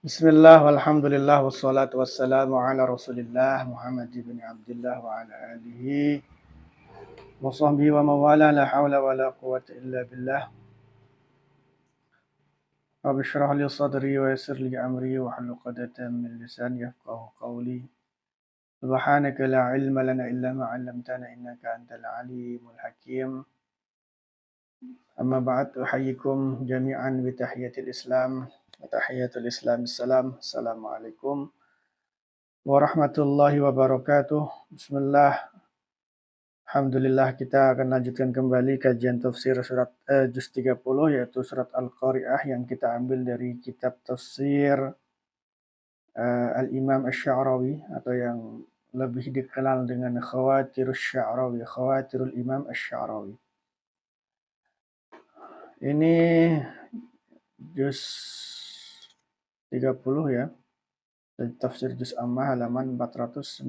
Bismillah walhamdulillah wassalatu wassalamu ala rasulillah Muhammad ibn Abdullah wa ala alihi wa sahbihi wa mawala la hawla wa la quwwata illa billah. Rabbi shrah li sadri wa yassir li amri wa hlul 'uqdatam min lisani yafqahu qawli. Subhanaka la ilma lana illa ma 'allamtana innaka antal alimul hakim. Amma ba'd, uhayyikum jami'an bi tahiyatil Islam. Tahiyatul Islam assalam. Assalamualaikum warahmatullahi wabarakatuh. Bismillah. Alhamdulillah, kita akan lanjutkan kembali kajian tafsir surat juz 30, yaitu surat Al-Qari'ah, yang kita ambil dari kitab tafsir Al-Imam Asy-Sya'rawi, atau yang lebih dikenal dengan Khawatirus Sya'rawi, Khawatirul Imam Asy-Sya'rawi. Ini juz 30 ya. Tafsir juz Ammah halaman 491.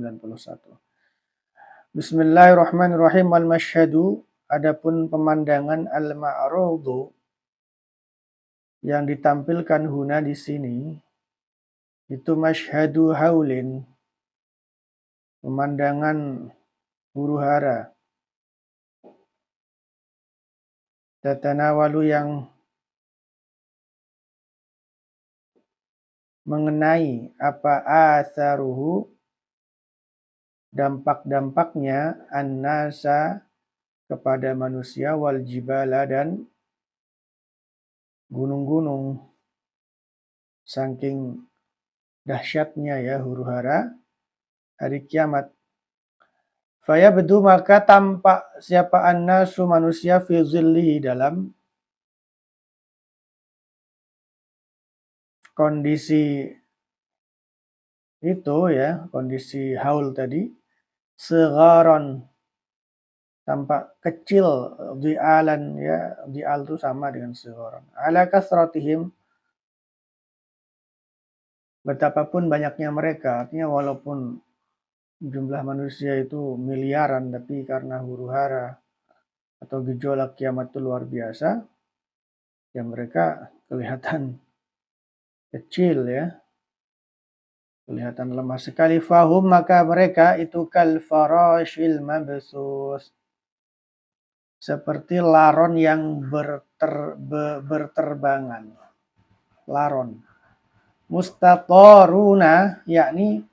Bismillahirrahmanirrahim. Al-masyhadu, adapun pemandangan, al-ma'rudu, yang ditampilkan huna di sini, itu masyhadu haulin, pemandangan huru-hara, tatanawalu, yang mengenai apa atharuhu, dampak-dampaknya, an-nasa, kepada manusia, wal jibala, dan gunung-gunung. Saking dahsyatnya ya huru-hara hari kiamat. Fayabdu, maka tampak siapa an-nasu, manusia, fi zillihi, dalam kondisi itu ya, kondisi haul tadi, segharon, tampak kecil, di'alan ya, di'al itu sama dengan segharon. Ala kasratihim, betapapun banyaknya mereka, artinya walaupun jumlah manusia itu miliaran, tapi karena huru-hara atau gejolak kiamat itu luar biasa, ya mereka kelihatan kecil ya, kelihatan lemah sekali. Fahum, maka mereka itu kal farashil mabsus, seperti laron yang berterbangan. Laron. Mustataruna, yakni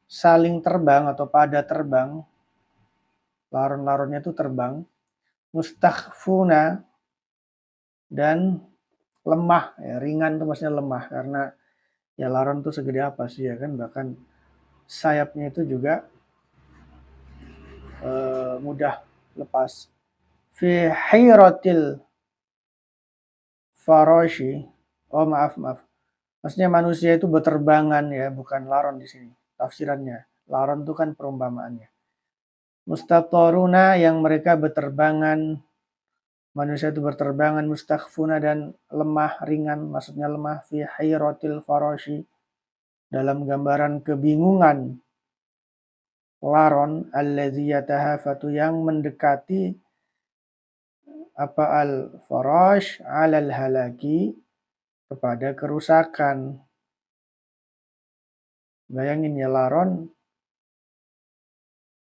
saling terbang atau pada terbang. Laron-laronnya itu terbang. Mustakhfuna, dan lemah ya, ringan itu maksudnya lemah, karena ya laron itu segede apa sih ya kan, bahkan sayapnya itu juga mudah lepas. Fi hiratil farashi, oh maaf, maksudnya manusia itu berterbangan ya, bukan laron di sini tafsirannya. Laron itu kan perumpamaannya. Mustataruna, yang mereka berterbangan, manusia itu berterbangan, mustakhfuna, dan lemah, ringan, maksudnya lemah, fi hiratil farashi, dalam gambaran kebingungan laron, alladzi yatahafatu, yang mendekati apa al-farash alal halaki, kepada kerusakan. Bayangin ya, laron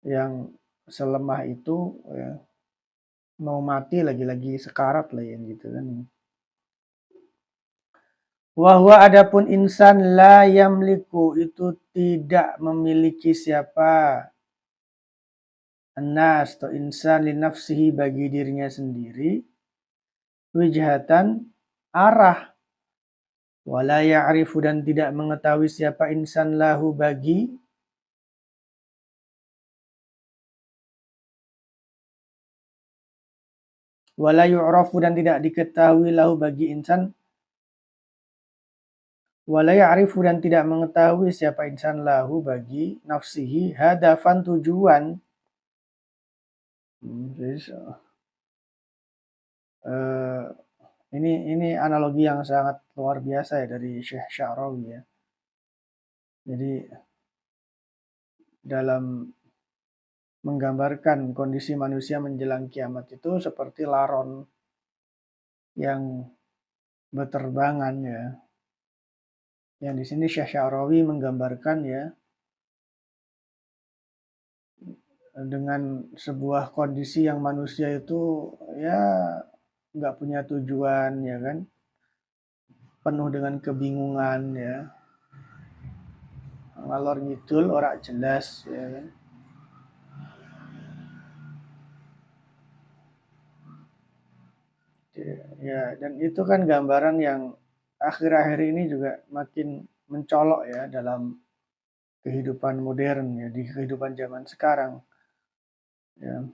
yang selemah itu ya, mau mati, lagi-lagi sekarat lah yang gitu kan. Wahwa, adapun insan, la yamliku, itu tidak memiliki siapa, an-nas atau insan, li nafsihi, bagi dirinya sendiri, wijhatan, arah, wala ya'rifu, dan tidak mengetahui siapa insan, lahu, bagi, wala yu'rafu, dan tidak diketahui, lahu, bagi insan, wala ya'rifu, dan tidak mengetahui siapa insan, lahu, bagi nafsihi, hadafan, tujuan. Ini analogi yang sangat luar biasa ya dari Syekh Sya'rawi ya. Jadi dalam menggambarkan kondisi manusia menjelang kiamat itu seperti laron yang beterbangan ya. Yang di sini Syekh Sya'rawi menggambarkan ya dengan sebuah kondisi yang manusia itu ya nggak punya tujuan ya kan, penuh dengan kebingungan ya, ngalor ngidul ora jelas ya kan. Ya, dan itu kan gambaran yang akhir-akhir ini juga makin mencolok ya dalam kehidupan modern ya, di kehidupan zaman sekarang ya.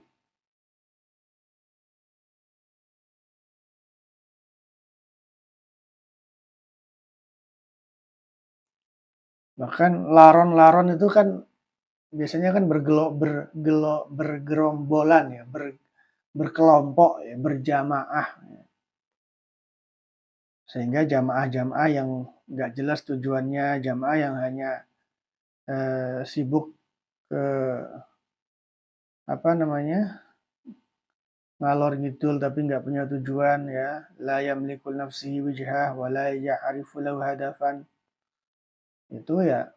Bahkan laron-laron itu kan biasanya kan bergerombolan ya, berkelompok ya, berjamaah. Sehingga jamaah-jamaah yang nggak jelas tujuannya, jamaah yang hanya sibuk ke apa namanya, ngalor ngidul tapi nggak punya tujuan ya, la yamliku nafsihi wijhah wa la ya'rifu lahu hadafan. Itu ya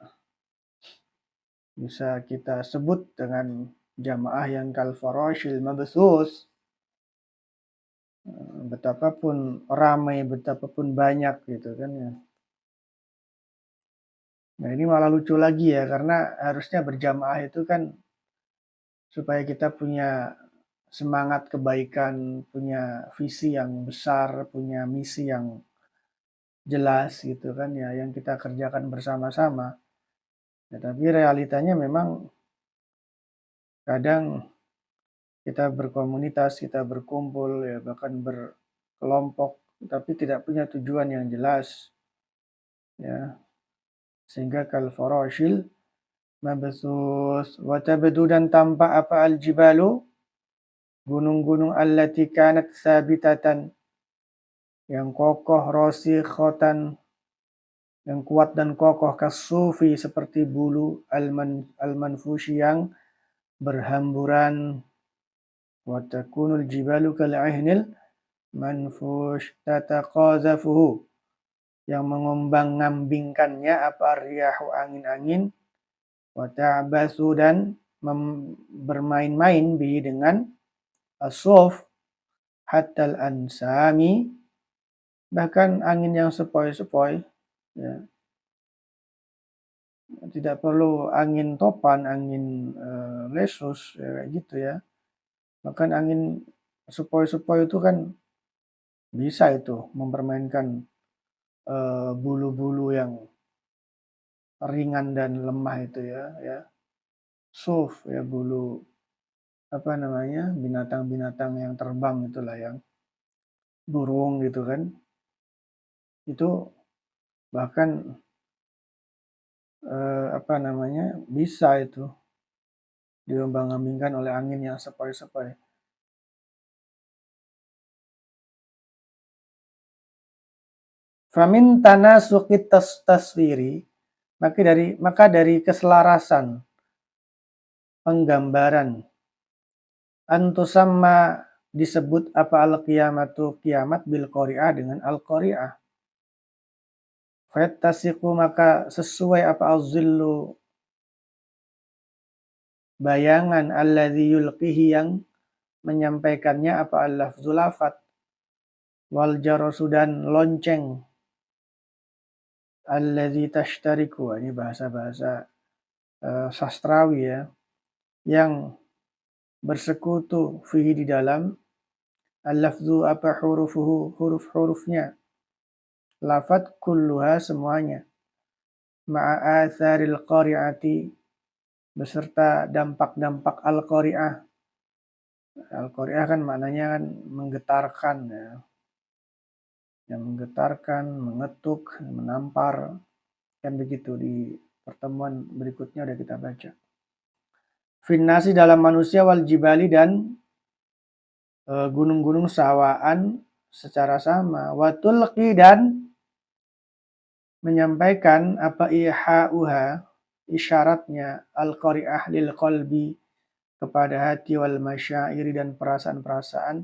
bisa kita sebut dengan jamaah yang kal farashil mabthus. Betapapun ramai, betapapun banyak gitu kan ya. Nah ini malah lucu lagi ya, karena harusnya berjamaah itu kan supaya kita punya semangat kebaikan, punya visi yang besar, punya misi yang jelas gitu kan ya, yang kita kerjakan bersama-sama. Ya, tapi realitanya memang kadang kita berkomunitas, kita berkumpul ya, bahkan berkelompok, tapi tidak punya tujuan yang jelas ya, sehingga kal farashil mabthus wa tabdu, dan tampak apa al-jibalu, gunung-gunung allati kanat sabitatan, yang kokoh, rasikhatan, yang kuat dan kokoh, kasufi, seperti bulu, al-manfushi, yang berhamburan, wa takunul jibalu kal'ihnil manfush tataqazafuhu, yang mengombang-ngambingkannya apa riyahu, angin-angin, wa ta'basu, dan bermain-main bihi dengan asuf, hatta al-ansami, bahkan angin yang sepoi-sepoi ya. Tidak perlu angin topan, angin lesus ya, kayak gitu ya. Bahkan angin sepoi-sepoi itu kan bisa itu mempermainkan bulu-bulu yang ringan dan lemah itu ya, ya. Suf ya, bulu apa namanya, binatang-binatang yang terbang itulah, yang burung gitu kan. Itu bahkan apa namanya, bisa itu diombang-ambingkan oleh angin yang sepoi-sepoi. Famin tanasuqit taswiri, maka dari keselarasan penggambaran, antusamma, disebut apa al-qiyamatu, kiamat, bil qari'ah, dengan al-qari'ah. Fayattasiqu, maka sesuai apa az-zillu, bayangan, alladzi yulqihi, yang menyampaikannya apa al-lafzu, lafat, wal jarasu, dan lonceng, alladzi tashtariku, ini bahasa-bahasa sastrawi ya, yang bersekutu fihi, di dalam, al-lafzu apa hurufuhu, huruf-hurufnya, lafat, kulluha, semuanya, ma'a atharil qari'ati, beserta dampak-dampak al-qari'ah. Al-qari'ah kan maknanya kan menggetarkan ya. Yang menggetarkan, mengetuk, menampar, kan begitu. Di pertemuan berikutnya udah kita baca. Finnasi, dalam manusia, wal jibali, dan gunung-gunung sawaan secara sama, watulqi, dan menyampaikan apa iha'uha, isyaratnya, al-qari'ah lil qalbi, kepada hati, wal masyairi, dan perasaan-perasaan,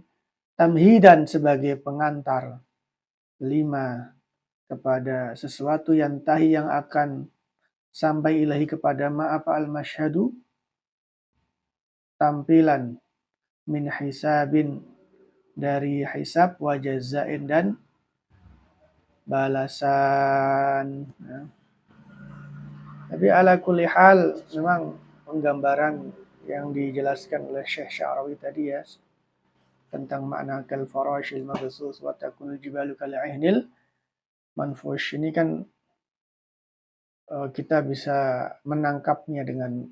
tamhidan, sebagai pengantar. 5. Kepada sesuatu yang akan sampai ilahi kepada apa al-masyhadu, tampilan, min hisabin, dari hisab, wa jazain, dan balasan. Ya. Tapi ala kulli hal memang penggambaran yang dijelaskan oleh Syekh Sya'rawi tadi ya tentang makna kal farashil mabsus wa takunul jibalu kal ihnil manfush ini kan kita bisa menangkapnya dengan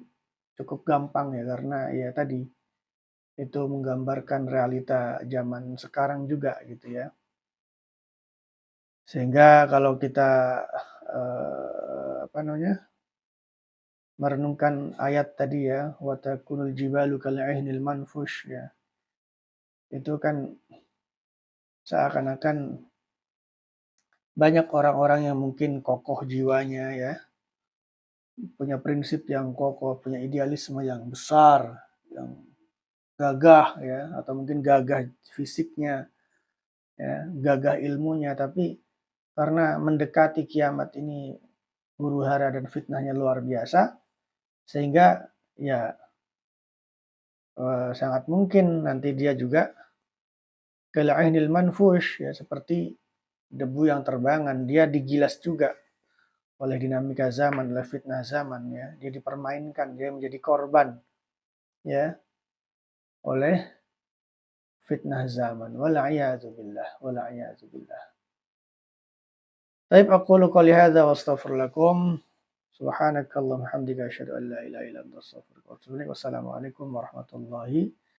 cukup gampang ya karena ya tadi itu menggambarkan realita zaman sekarang juga gitu ya. Sehingga kalau kita merenungkan ayat tadi ya, wa takunul jibalu kal ihnil manfush ya. Itu kan seakan-akan banyak orang-orang yang mungkin kokoh jiwanya ya, punya prinsip yang kokoh, punya idealisme yang besar, yang gagah ya, atau mungkin gagah fisiknya, ya, gagah ilmunya, tapi karena mendekati kiamat ini huru hara dan fitnahnya luar biasa, sehingga ya sangat mungkin nanti dia juga kal'ainil manfush ya seperti debu yang terbangan, dia digilas juga oleh dinamika zaman, oleh fitnah zaman ya. Dia dipermainkan, dia menjadi korban ya oleh fitnah zaman. Wal'iyadzu billah, wal'iyadzu billah. Baik, aqulu qouli hadza wa astaghfir lakum. Subhanakallahumma hamdika asyhadu an la ilaha illa anta astaghfiruka wa atubu ilaik. Wassalamualaikum warahmatullahi